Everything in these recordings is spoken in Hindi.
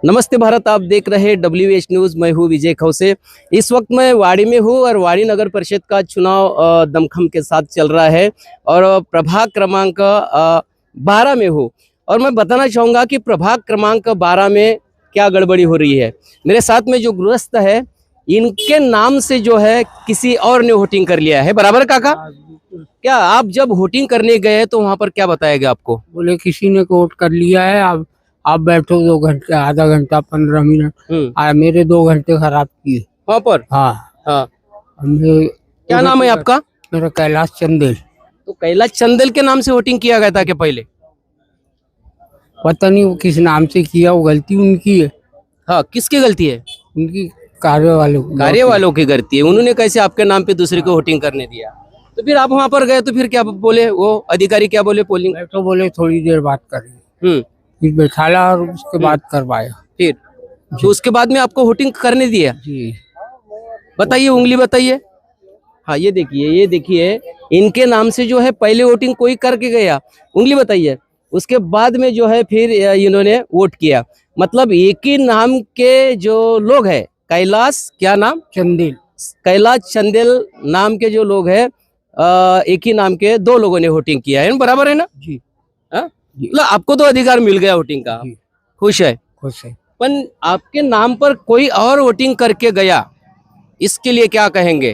नमस्ते भारत, आप देख रहे हैं WH न्यूज़। मैं हूँ विजय खौसे। इस वक्त मैं वाड़ी में हूँ और वाड़ी नगर परिषद का चुनाव दमखम के साथ चल रहा है और प्रभाग क्रमांक 12 में हूँ। और मैं बताना चाहूँगा कि प्रभाग क्रमांक 12 में क्या गड़बड़ी हो रही है। मेरे साथ में जो गृहस्थ है, इनके नाम से जो है किसी और ने वोटिंग कर लिया है। बराबर काका? क्या आप जब वोटिंग करने गए तो वहाँ पर क्या बताया गया आपको? बोले किसी ने वोट कर लिया है, अब आप बैठो 2 घंटे, आधा घंटा 15 मिनट। मेरे 2 घंटे खराब किए वहाँ पर? हाँ। हाँ। क्या क्या नाम है आपका? मेरा कैलाश चंदेल। तो कैलाश चंदेल के नाम से वोटिंग किया गया था कि पहले? पता नहीं वो किस नाम से किया, वो गलती उनकी है। हाँ, किसकी गलती है? उनकी कार्य वालों की गलती है। उन्होंने कैसे आपके नाम पे दूसरे को वोटिंग करने दिया? तो फिर आप वहां पर गए तो फिर क्या बोले वो अधिकारी, क्या बोले पोलिंग? बैठो, बोले थोड़ी देर बात करेंगे। फिर बैठाला और उसके बाद करवाया। फिर तो उसके बाद में आपको वोटिंग करने दिया? जी। बताइए, उंगली बताइए। हाँ, ये देखिए इनके नाम से जो है पहले वोटिंग कोई करके गया, उंगली बताइए। उसके बाद में जो है फिर इन्होंने वोट किया। मतलब एक ही नाम के जो लोग हैं, कैलाश क्या नाम? चंदेल। कैलाश चंदेल नाम के जो लोग हैं, एक ही नाम के 2 लोगों ने वोटिंग किया है। बराबर है ना? जी। हाँ? मतलब आपको तो अधिकार मिल गया वोटिंग का, खुश है? खुश है। पर आपके नाम पर कोई और वोटिंग करके गया, इसके लिए क्या कहेंगे?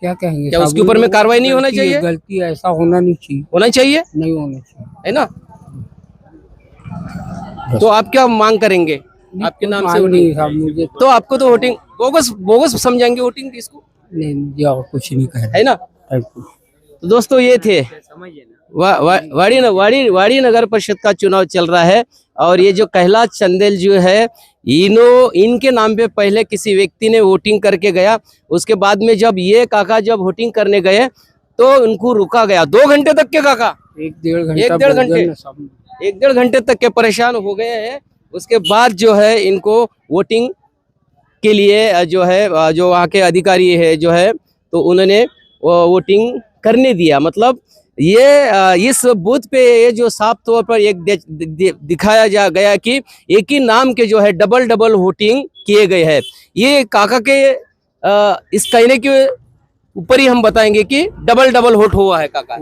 क्या कहेंगे? क्या उसके ऊपर में कार्रवाई नहीं होना चाहिए? गलती है, ऐसा होना नहीं चाहिए। होना चाहिए? नहीं होना चाहिए, है ना? तो आप क्या मांग करेंगे आपके नाम से वोटिंग? मुझे तो आपको तो वोटिंग बोगस समझेंगे वोटिंग इसको, नहीं, मुझे और कुछ नहीं कहना है ना? तो दोस्तों, ये थे वाड़ी नगर परिषद का चुनाव चल रहा है और ये जो कैलाश चंदेल जो है, इनके नाम पे पहले किसी व्यक्ति ने वोटिंग करके गया। उसके बाद में जब ये काका जब वोटिंग करने गए तो उनको रुका गया 2 घंटे तक के। काका 1-1.5 घंटे तक के परेशान हो गए हैं। उसके बाद जो है इनको वोटिंग के लिए जो है जो वहाँ के अधिकारी है जो है, तो उन्होंने वोटिंग करने दिया। मतलब ये इस बूथ पे ये जो साफ तौर पर एक दिखाया जा गया कि एक ही नाम के जो है डबल वोटिंग किए गए हैं। ये काका के इस कहने के ऊपर ही हम बताएंगे कि डबल वोट हुआ है। काका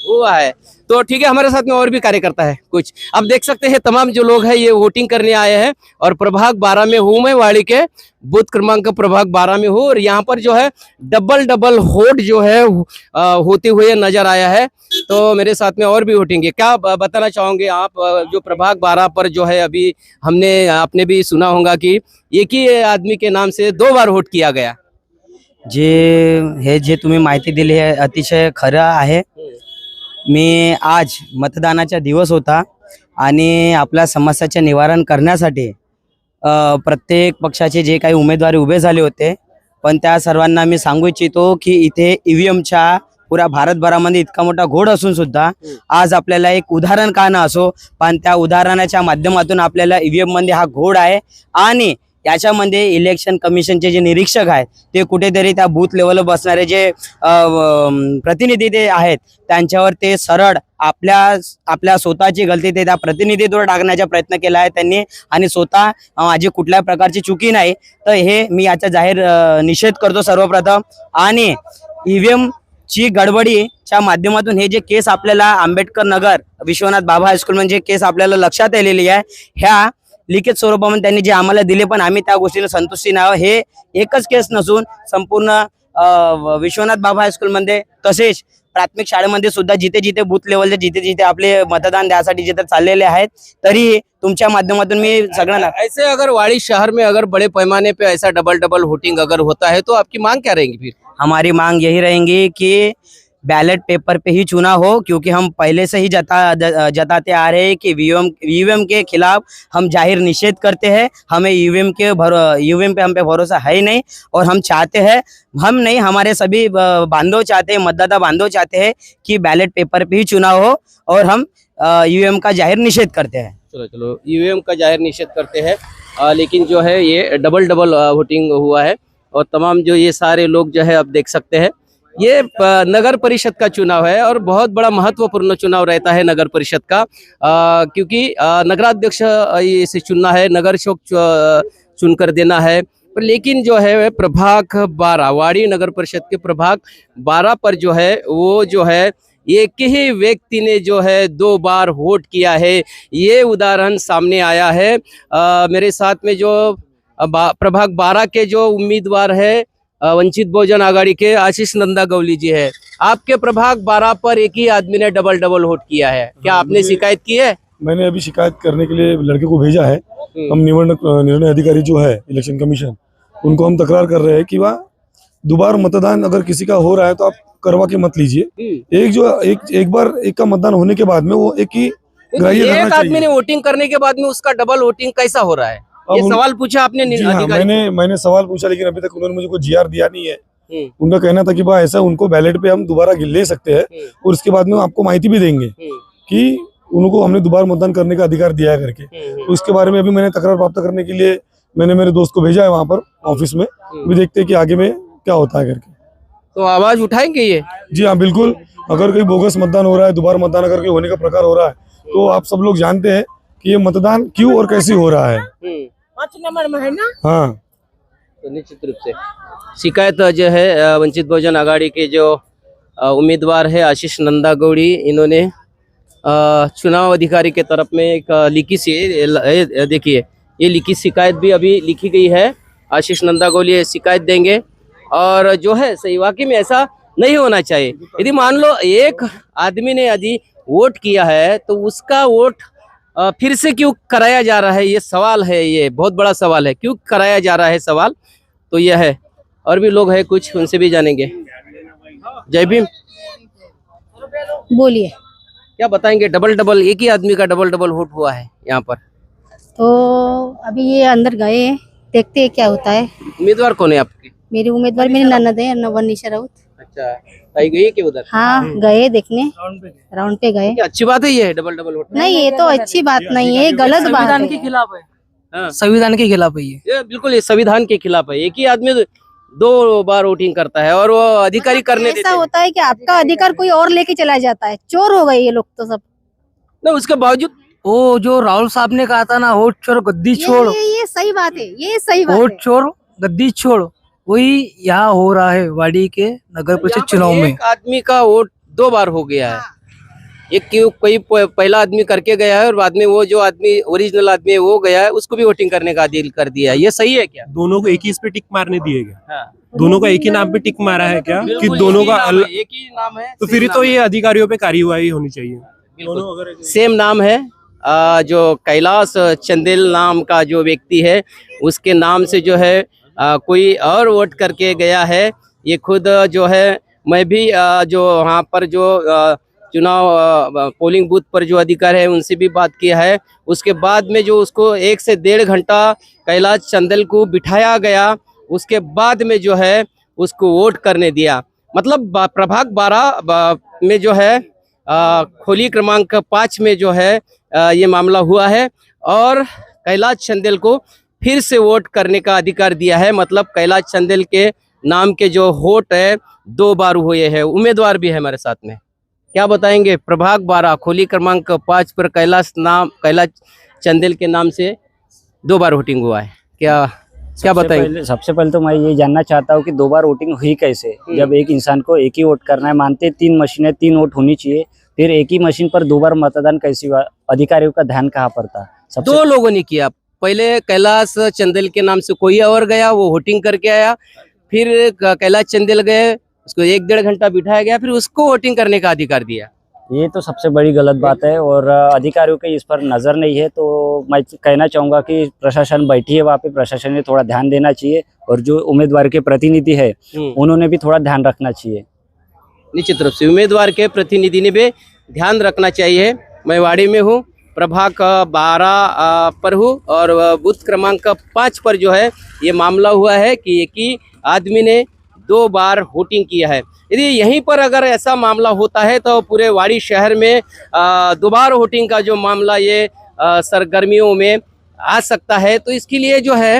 हुआ है। तो ठीक है, हमारे साथ में और भी कार्यकर्ता है कुछ। अब देख सकते हैं तमाम जो लोग हैं ये वोटिंग करने आए हैं और प्रभाग 12 में हूँ मैं, वाड़ी के बूथ क्रमांक प्रभाग 12 में हूँ। और यहाँ पर जो है डबल वोट जो है होते हुए नजर आया है। तो मेरे साथ में और भी वोटिंग है। क्या बताना चाहोगे आप? जो प्रभाग 12 पर जो है अभी आपने भी सुना होगा कि एक ही आदमी के नाम से 2 बार वोट किया गया। जे तुम्ही माहिती दिली आहे अतिशय खरं आहे। मी आज मतदानाचा दिवस होता आणि आपल्या समस्याचे निवारण करण्यासाठी प्रत्येक पक्षाचे जे काही उमेदवार उभे झाले होते, पण त्या सर्वांना मी सांगू इच्छितो की इथे ईव्हीएमच्या पुरा भारतभरामध्ये इतका मोठा घोड असून सुद्धा आज आपल्याला एक उदाहरण का ना असो, पण त्या उदाहरणाच्या माध्यमातून आपल्याला ईव्हीएम मध्ये हा घोड आहे आणि याच्यामध्ये इलेक्शन कमिशनचे जे निरीक्षक आहेत ते कुठेतरी त्या बूथ लेवलवर बसणारे जे प्रतिनिधी ते आहेत त्यांच्यावर ते सरळ आपल्या स्वतःची गलती ते त्या प्रतिनिधीवर टाकण्याचा प्रयत्न केला आहे त्यांनी आणि स्वतः माझी कुठल्या प्रकारची चुकी नाही। तर हे मी याचा जाहीर निषेध करतो सर्वप्रथम। आणि ईव्हीएम ची गडबडीच्या माध्यमातून हे जे केस आपल्याला आंबेडकर नगर विश्वनाथ बाबा हायस्कूल म्हणजे केस आपल्याला लक्षात आलेली आहे, ह्या लिखित स्वरूपामध्ये त्यांनी जे आम्हाला दिले पण आम्ही त्या गोष्टीला संतुष्टी नाही। हे एकच केस नसून संपूर्ण विश्वनाथ बाबा हायस्कूल मध्ये तसेच प्राथमिक शाळेमध्ये सुद्धा जिथे जिथे बूथ लेवलचे जिथे आपले मतदान द्यासाठी जिथे चाललेले आहेत, तरी तुमच्या माध्यमातून मी सगळ्यांना ऐसे अगर वाड़ी शहर में अगर बड़े पैमाने पे ऐसा डबल वोटिंग अगर होता है तो आपकी मांग क्या रहेगी? फिर हमारी मांग यही रहेंगी कि बैलेट पेपर पे ही चुनाव हो, क्योंकि हम पहले से ही जताते आ रहे हैं कि ईवीएम के खिलाफ हम जाहिर निषेध करते हैं। हमें ईवीएम पे हम पे भरोसा है ही नहीं और हम चाहते हैं, हम नहीं हमारे सभी बांधव चाहते हैं, मतदाता बांधव चाहते हैं कि बैलेट पेपर पे ही चुनाव हो और हम ईवीएम का जाहिर निषेध करते हैं। चलो ईवीएम का जाहिर निषेध करते हैं, लेकिन जो है ये डबल वोटिंग हुआ है और तमाम जो ये सारे लोग जो है अब देख सकते हैं ये नगर परिषद का चुनाव है और बहुत बड़ा महत्वपूर्ण चुनाव रहता है नगर परिषद का, क्योंकि नगराध्यक्ष इसे चुनना है, नगर सेवक चुनकर देना है। पर लेकिन जो है प्रभाग 12 वाड़ी नगर परिषद के प्रभाग 12 पर जो है वो जो है एक ही व्यक्ति ने जो है 2 बार वोट किया है, ये उदाहरण सामने आया है। मेरे साथ में जो प्रभाग 12 के जो उम्मीदवार है वंचित बहुजन आघाड़ी के आशीष नंदा गौली जी है। आपके प्रभाग 12 पर एक ही आदमी ने डबल वोट किया है, क्या आपने शिकायत की है? मैंने अभी शिकायत करने के लिए लड़के को भेजा है। हम निर्णय अधिकारी जो है इलेक्शन कमीशन, उनको हम तकरार कर रहे हैं कि वह दोबारा मतदान अगर किसी का हो रहा है तो आप करवा के मत लीजिए। एक बार एक का मतदान होने के बाद में वो एक ही ग्राह्य करना चाहिए। एक आदमी ने वोटिंग करने के बाद में उसका डबल वोटिंग कैसा हो रहा है? ये सवाल पूछा आपने अधिकारी? मैंने सवाल पूछा, लेकिन अभी तक उन्होंने मुझे कोई जीआर दिया नहीं है। उनका कहना था कि भाई ऐसा उनको बैलेट पे हम दोबारा ले सकते हैं और उसके बाद में आपको माहिती भी देंगे कि उनको हमने दोबारा मतदान करने का अधिकार दिया है करके। तो इसके बारे में अभी मैंने तकरार प्राप्त करने के लिए मैंने मेरे दोस्त को भेजा है वहाँ पर ऑफिस में। अभी देखते हैं कि आगे में क्या होता है करके। तो आवाज उठाएंगे ये? जी हाँ, बिल्कुल। अगर कोई बोगस मतदान हो रहा है, दोबारा मतदान अगर कोई होने का प्रकार हो रहा है, तो आप सब लोग जानते हैं कि ये मतदान क्यों और कैसे हो रहा है। 5 नंबर में है ना। हाँ, तो निश्चित रूप से शिकायत जो है वंचित बहुजन आघाड़ी के जो उम्मीदवार है आशीष नंदा गौड़ी, इन्होंने चुनाव अधिकारी के तरफ में एक लिखी सी, देखिए ये लिखी शिकायत भी अभी लिखी गई है। आशीष नंदा गौड़ी शिकायत देंगे और जो है सही वाकई में ऐसा नहीं होना चाहिए। यदि मान लो एक आदमी ने यदि वोट किया है तो उसका वोट फिर से क्यों कराया जा रहा है, ये सवाल है, ये बहुत बड़ा सवाल है, क्यों कराया जा रहा है सवाल तो यह है। और भी लोग हैं कुछ, उनसे भी जानेंगे। जय भीम। बोलिए। क्या बताएंगे? डबल एक ही आदमी का डबल वोट हुआ है यहाँ पर, तो अभी ये अंदर गए हैं, देखते हैं क्या होता है। उम्मीदवार कौन है आपके? मेरी उम्मीदवार मेरी ननद है वनीशा राउत। अच्छा, आई गई कि उधर? हाँ, गए देखने, राउंड पे गए। क्या अच्छी बात है ये डबल वोट? नहीं, ये तो अच्छी बात नहीं है, गलत बात है। के खिलाफ है। हाँ। संविधान के खिलाफ है ये बिल्कुल ये संविधान के खिलाफ है। एक ही आदमी 2 बार वोटिंग करता है और वो अधिकारी करने देते ऐसा हैं। होता है कि आपका अधिकार कोई और लेके चला जाता है। चोर हो गए ये लोग तो सब। नहीं, उसके बावजूद वो जो राहुल साहब ने कहा था ना, वोट चोर गद्दी छोड़, ये सही बात है, ये सही बात वोट है। चोर गद्दी छोड़, वही यहाँ हो रहा है वाड़ी के नगर परिषद चुनाव में। एक आदमी का वोट 2 बार हो गया है। एक क्यों कोई पहला आदमी करके गया है और बाद में वो जो आदमी ओरिजिनल आदमी है वो गया है, उसको भी वोटिंग करने का डील कर दिया है। ये सही है क्या? दोनों को एक ही इस पे टिक मारने दिए गए? हाँ। दोनों को एक ही नाम पे टिक मारा है क्या? कि दोनों का एक ही नाम है, तो फिर तो ये अधिकारियों पे कार्यवाही होनी चाहिए। दोनों अगर सेम नाम है। जो कैलाश चंदेल नाम का जो व्यक्ति है उसके नाम से जो है कोई और वोट करके गया है। ये खुद जो है, मैं भी जो वहाँ पर जो चुनाव पोलिंग बूथ पर जो अधिकारी है उनसे भी बात किया है। उसके बाद में जो उसको 1 से 1.5 घंटा कैलाश चंदेल को बिठाया गया, उसके बाद में जो है उसको वोट करने दिया। मतलब प्रभाग 12 में जो है खोली क्रमांक 5 में जो है ये मामला हुआ है और कैलाश चंदेल को फिर से वोट करने का अधिकार दिया है। मतलब कैलाश चंदेल के नाम के जो वोट है 2 बार हुए हैं। उम्मीदवार भी है हमारे साथ में, क्या बताएंगे? प्रभाग 12 खोली क्रमांक 5 पर कैलाश चंदेल के नाम से 2 बार वोटिंग हुआ है, क्या बताएंगे? सबसे पहले तो मैं ये जानना चाहता हूँ कि 2 बार वोटिंग हुई कैसे, जब एक इंसान को एक ही वोट करना है। मानते 3 मशीनें 3 वोट होनी चाहिए, फिर एक ही मशीन पर 2 बार मतदान कैसे हुआ? अधिकारियों का ध्यान कहाँ पर था? 2 लोगों ने किया। पहले कैलाश चंदेल के नाम से कोई और गया, वो वोटिंग करके आया, फिर कैलाश चंदेल गए, उसको 1-1.5 घंटा बिठाया गया, फिर उसको वोटिंग करने का अधिकार दिया। ये तो सबसे बड़ी गलत बात है और अधिकारियों के इस पर नजर नहीं है। तो मैं कहना चाहूँगा कि प्रशासन बैठी है वहाँ पे, प्रशासन ने थोड़ा ध्यान देना चाहिए और जो उम्मीदवार के प्रतिनिधि है उन्होंने भी थोड़ा ध्यान रखना चाहिए। निश्चित रूप से उम्मीदवार के प्रतिनिधि ने भी ध्यान रखना चाहिए। मैं वाड़ी में हूँ, प्रभाग 12 पर हूँ और बूथ क्रमांक 5 पर जो है ये मामला हुआ है कि एक ही आदमी ने 2 बार वोटिंग किया है। यदि यहीं पर अगर ऐसा मामला होता है तो पूरे वाड़ी शहर में दोबारा वोटिंग का जो मामला ये सरगर्मियों में आ सकता है। तो इसके लिए जो है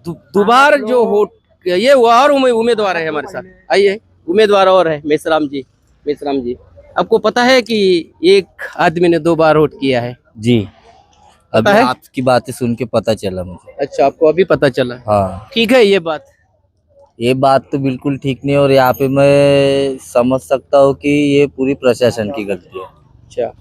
दोबारा जो वोट ये और उम्मीदवार है हमारे साथ, आइए। उम्मीदवार और है मेसराम जी। आपको पता है कि एक आदमी ने 2 बार वोट किया है? जी, पता अभी है? आपकी बातें सुन के पता चला मुझे। अच्छा, आपको अभी पता चला? हाँ, ठीक है ये बात? ये बात तो बिल्कुल ठीक नहीं, और यहाँ पे मैं समझ सकता हूँ कि ये पूरी प्रशासन की गलती है। अच्छा,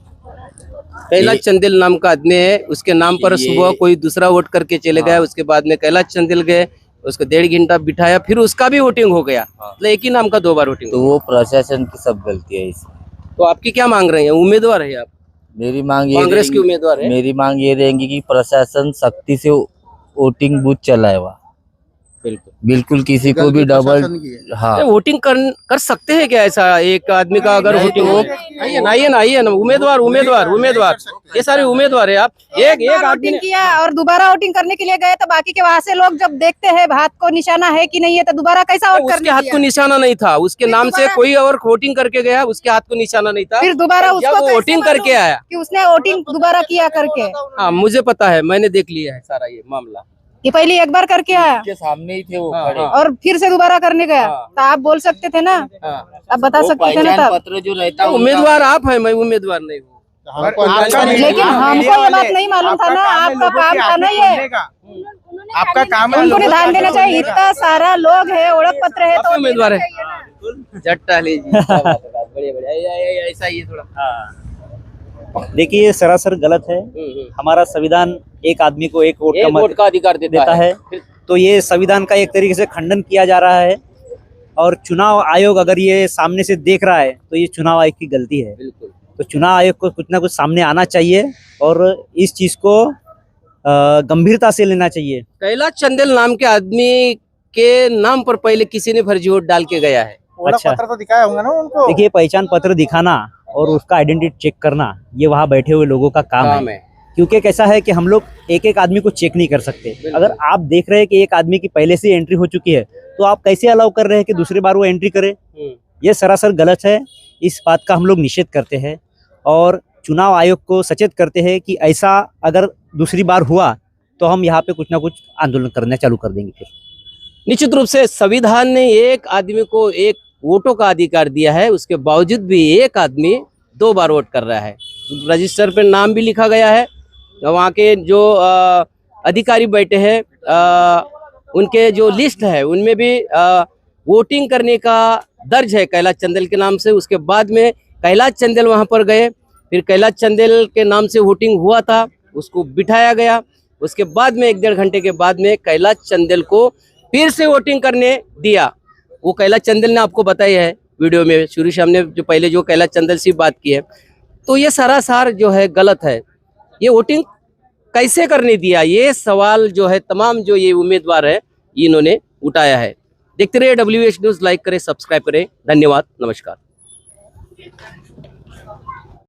कैलाश चंदेल नाम का आदमी है, उसके नाम पर सुबह कोई दूसरा वोट करके चले गया, उसके बाद में कैलाश चंदेल गए, उसको 1.5 घंटा बिठाया, फिर उसका भी वोटिंग हो गया। मतलब एक ही नाम का 2 बार वोटिंग। तो वो प्रशासन की सब गलती है इसमें। तो आपकी क्या मांग रहे हैं? उम्मीदवार है आप, मेरी मांग ये कांग्रेस की उम्मीदवार है? मेरी मांग ये रहेंगी कि प्रशासन सख्ती से वोटिंग बूथ चलाए हुआ, बिल्कुल किसी को भी डबल। हाँ, वोटिंग कर सकते हैं क्या ऐसा? एक आदमी का अगर वोटिंग हो, आइए ना, उम्मीदवार, ये सारे उम्मीदवार है। आप एक आदमी वोटिंग ने किया और दोबारा वोटिंग करने के लिए गए, तो बाकी के वहाँ से लोग जब देखते हैं हाथ को निशाना है कि नहीं है, तो दोबारा कैसा वोट उसके करने हाथ दिया? को निशाना नहीं था, उसके फिर नाम से दोबारा- कोई और वोटिंग करके गया, उसके हाथ को निशाना नहीं था। फिर दोबारा जब उसको वो कैसे वोटिंग मालूम करके आया, कि उसने वोटिंग दोबारा किया करके? हाँ मुझे पता है, मैंने देख लिया है सारा ये मामला। कि पहले एक बार करके आया के सामने ही थे वो हाँ, खड़े। हाँ। और फिर से दोबारा करने गया, हाँ। तो आप बोल सकते थे ना, हाँ। आप बता वो सकते थे ना पहचान तब। पत्र जो रहता है उम्मीदवार आप है, मैं उम्मीदवार नहीं हूँ। लेकिन हमको ये बात नहीं मालूम था ना, आपका काम था ना ये, आपका काम है उनको ध्यान देना चाहिए। इतना सारा लोग है, ओळख पत्र है, तो उम्मीदवार है। देना चाहिए ना। जट्टा लीजिए, क्या बात है, बढ़िया, ऐसा ही है थोड़ा। देखिए ये सरासर गलत है। हमारा संविधान एक आदमी को एक वोट का एक मत वोट का अधिकार देता है, तो ये संविधान का एक तरीके से खंडन किया जा रहा है। और चुनाव आयोग अगर ये सामने से देख रहा है तो ये चुनाव आयोग की गलती है। बिल्कुल। तो चुनाव आयोग को कुछ ना कुछ सामने आना चाहिए और इस चीज को गंभीरता से लेना चाहिए। कैलाश चंदेल नाम के आदमी के नाम पर पहले किसी ने फर्जी वोट डाल के गया है। अच्छा, पत्र तो दिखाया होगा ना उनको। देखिए पहचान पत्र दिखाना और उसका आइडेंटिटी चेक करना ये वहाँ बैठे हुए लोगों का काम है। क्योंकि कैसा है कि हम लोग एक एक आदमी को चेक नहीं कर सकते। अगर आप देख रहे हैं कि एक आदमी की पहले से एंट्री हो चुकी है, तो आप कैसे अलाउ कर रहे हैं कि दूसरी बार वो एंट्री करे? ये सरासर गलत है। इस बात का हम लोग निषेध करते हैं और चुनाव आयोग को सचेत करते हैं कि ऐसा अगर दूसरी बार हुआ तो हम यहाँ पे कुछ ना कुछ आंदोलन करना चालू कर देंगे। फिर निश्चित रूप से संविधान ने एक आदमी को एक वोटों का अधिकार दिया है, उसके बावजूद भी एक आदमी 2 बार वोट कर रहा है। रजिस्टर पे नाम भी लिखा गया है, वहाँ के जो अधिकारी बैठे हैं उनके जो लिस्ट है उनमें भी वोटिंग करने का दर्ज है कैलाश चंदेल के नाम से। उसके बाद में कैलाश चंदेल वहाँ पर गए, फिर कैलाश चंदेल के नाम से वोटिंग हुआ था, उसको बिठाया गया। उसके बाद में 1-1.5 घंटे के बाद में कैलाश चंदेल को फिर से वोटिंग करने दिया। वो कैलाश चंदेल ने आपको बताया है वीडियो में, शुरू से हमने जो पहले जो कैलाश चंदेल से बात की है, तो ये सरासर जो है गलत है। ये वोटिंग कैसे करने दिया, ये सवाल जो है तमाम जो ये उम्मीदवार है इन्होंने उठाया है। देखते रहिए WH न्यूज़, लाइक करें, सब्सक्राइब करें। धन्यवाद, नमस्कार।